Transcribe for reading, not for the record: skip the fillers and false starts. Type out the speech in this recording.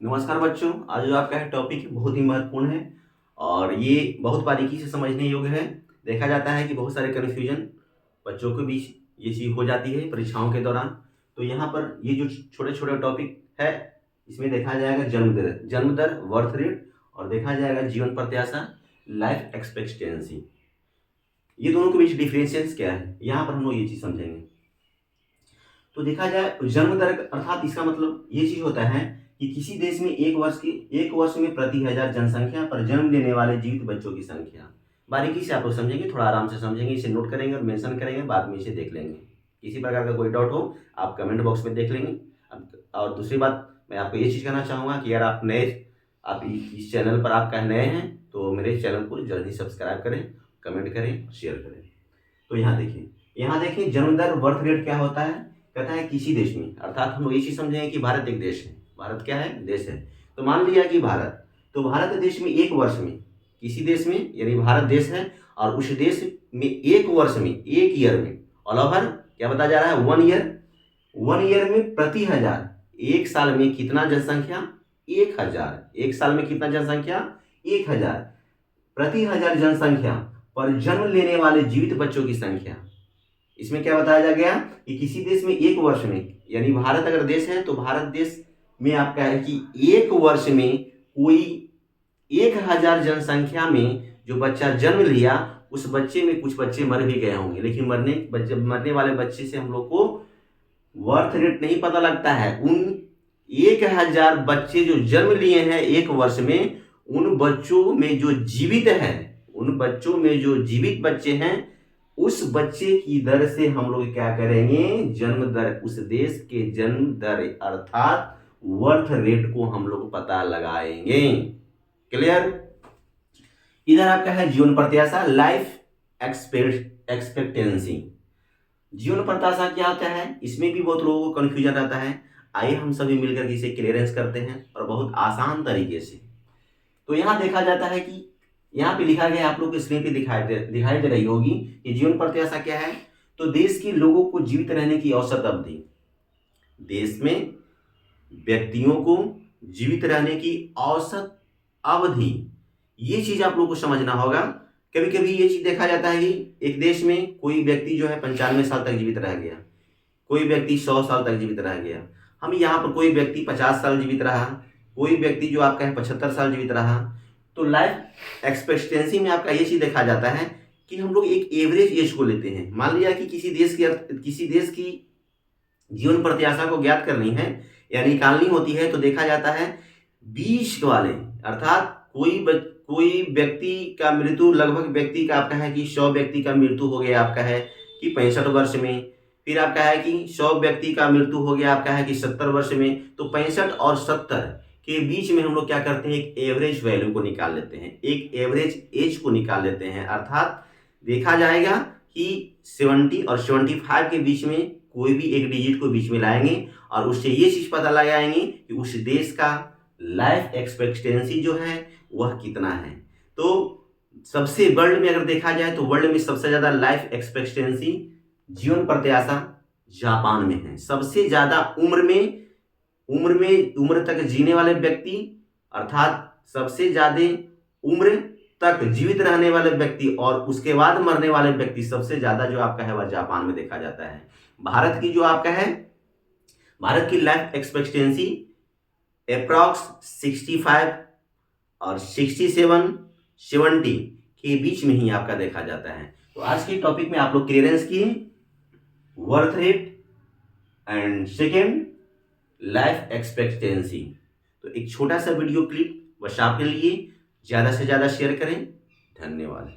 नमस्कार बच्चों। आज जो आपका टॉपिक बहुत ही महत्वपूर्ण है और ये बहुत बारीकी से समझने योग्य है। देखा जाता है कि बहुत सारे कन्फ्यूजन बच्चों के बीच ये चीज़ हो जाती है परीक्षाओं के दौरान। तो यहाँ पर ये जो छोटे छोटे टॉपिक है, इसमें देखा जाएगा जन्म दर बर्थ रेट, और देखा जाएगा जीवन प्रत्याशा लाइफ एक्सपेक्टेंसी। ये दोनों के बीच डिफरेंशियल्स क्या है, यहाँ पर हम लोग ये चीज़ समझेंगे। तो देखा जाए जन्म दर अर्थात इसका मतलब ये चीज होता है कि किसी देश में एक वर्ष में प्रति हजार जनसंख्या पर जन्म लेने वाले जीवित बच्चों की संख्या। बारीकी से आप लोग समझेंगे, थोड़ा आराम से समझेंगे, इसे नोट करेंगे और मेंशन करेंगे, बाद में इसे देख लेंगे। किसी प्रकार का कोई डाउट हो आप कमेंट बॉक्स में देख लेंगे। और दूसरी बात मैं आपको ये चीज़ कहना चाहूँगा कि अगर आप इस चैनल पर आपका नए हैं तो मेरे चैनल को जल्दी सब्सक्राइब करें, कमेंट करें, शेयर करें। तो यहाँ देखिए जन्म दर बर्थ रेट क्या होता है। कहता है किसी देश में, अर्थात हम लोग ये चीज समझेंगे कि भारत एक देश है। भारत क्या है? देश है। तो मान लिया कि भारत देश में एक वर्ष में, किसी देश में यानी भारत देश है, और उस देश में एक वर्ष में, एक ईयर में, ऑल ओवर क्या बताया जा रहा है? 1 ईयर में प्रति हजार, एक साल में कितना जनसंख्या? 1000। एक साल में कितना जनसंख्या? 1000। प्रति हजार जनसंख्या पर जन्म लेने वाले जीवित बच्चों की संख्या। इसमें क्या बताया जा गया कि किसी देश में एक वर्ष में, यानी भारत अगर देश है तो भारत देश में आपका है कि एक वर्ष में कोई 1000 जनसंख्या में जो बच्चा जन्म लिया, उस बच्चे में कुछ बच्चे मर भी गए होंगे, लेकिन मरने वाले बच्चे से हम लोग को बर्थ रेट नहीं पता लगता है। उन 1000 बच्चे जो जन्म लिए हैं एक वर्ष में, उन बच्चों में जो जीवित है, उन बच्चों में जो जीवित बच्चे हैं, उस बच्चे की दर से हम लोग क्या करेंगे? जन्म दर, उस देश के जन्म दर अर्थात बर्थ रेट को हम लोग पता लगाएंगे। क्लियर? इधर आपका है जीवन प्रत्याशा लाइफ एक्सपेक्टेंसी। जीवन प्रत्याशा क्या होता है, इसमें भी बहुत लोगों को कंफ्यूजन रहता है। आइए हम सभी मिलकर इसे क्लियरेंस करते हैं और बहुत आसान तरीके से। तो यहाँ देखा जाता है कि यहाँ पे लिखा गया, आप लोग को स्क्रीन पे दिखाई दे रही होगी कि जीवन प्रत्याशा क्या है। तो देश के लोगों को जीवित रहने की औसत अवधि, देश में व्यक्तियों को जीवित रहने की औसत अवधि, ये चीज आप लोग को समझना होगा। कभी कभी ये चीज देखा जाता है कि एक देश में कोई व्यक्ति जो है 95 साल तक जीवित रह गया, कोई व्यक्ति 100 साल तक जीवित रह गया। हम यहाँ पर कोई व्यक्ति 50 साल जीवित रहा, कोई व्यक्ति जो आपका है 75 साल जीवित रहा। तो लाइफ एक्सपेक्टेंसी में आपका ये चीज देखा जाता है कि हम लोग एक एवरेज एज को लेते हैं। मान लिया कि किसी देश की जीवन प्रत्याशा को ज्ञात करनी है या निकालनी होती है, तो देखा जाता है 20 वाले, अर्थात कोई व्यक्ति का मृत्यु, लगभग व्यक्ति का आपका है कि 100 व्यक्ति का मृत्यु हो गया आपका है कि 65 वर्ष में। फिर आपका है कि 100 व्यक्ति का मृत्यु हो गया आपका है कि 70 वर्ष में। तो 65 और 70 के बीच में हम लोग क्या करते हैं? एक एवरेज वैल्यू को निकाल लेते हैं, एक एवरेज एज को निकाल लेते हैं। अर्थात देखा जाएगा कि 70 और 75 के बीच में कोई भी एक डिजिट को बीच में लाएंगे और उससे ये चीज पता लगाएंगे कि उस देश का लाइफ एक्सपेक्टेंसी जो है वह कितना है। तो सबसे वर्ल्ड में अगर देखा जाए तो वर्ल्ड में सबसे ज्यादा लाइफ एक्सपेक्टेंसी, जीवन प्रत्याशा जापान में है। सबसे ज्यादा उम्र तक जीने वाले व्यक्ति, अर्थात सबसे ज्यादा उम्र तक जीवित रहने वाले व्यक्ति और उसके बाद मरने वाले व्यक्ति सबसे ज्यादा जो आपका है वह जापान में देखा जाता है। भारत की जो आपका है, भारत की लाइफ एक्सपेक्टेंसी अप्रॉक्स 65 और 67 70 के बीच में ही आपका देखा जाता है। तो आज के टॉपिक में आप लोग क्लियरेंस किए birth rate and second life expectancy. तो एक छोटा सा वीडियो क्लिप बस आपके लिए, ज्यादा से ज्यादा शेयर करें। धन्यवाद।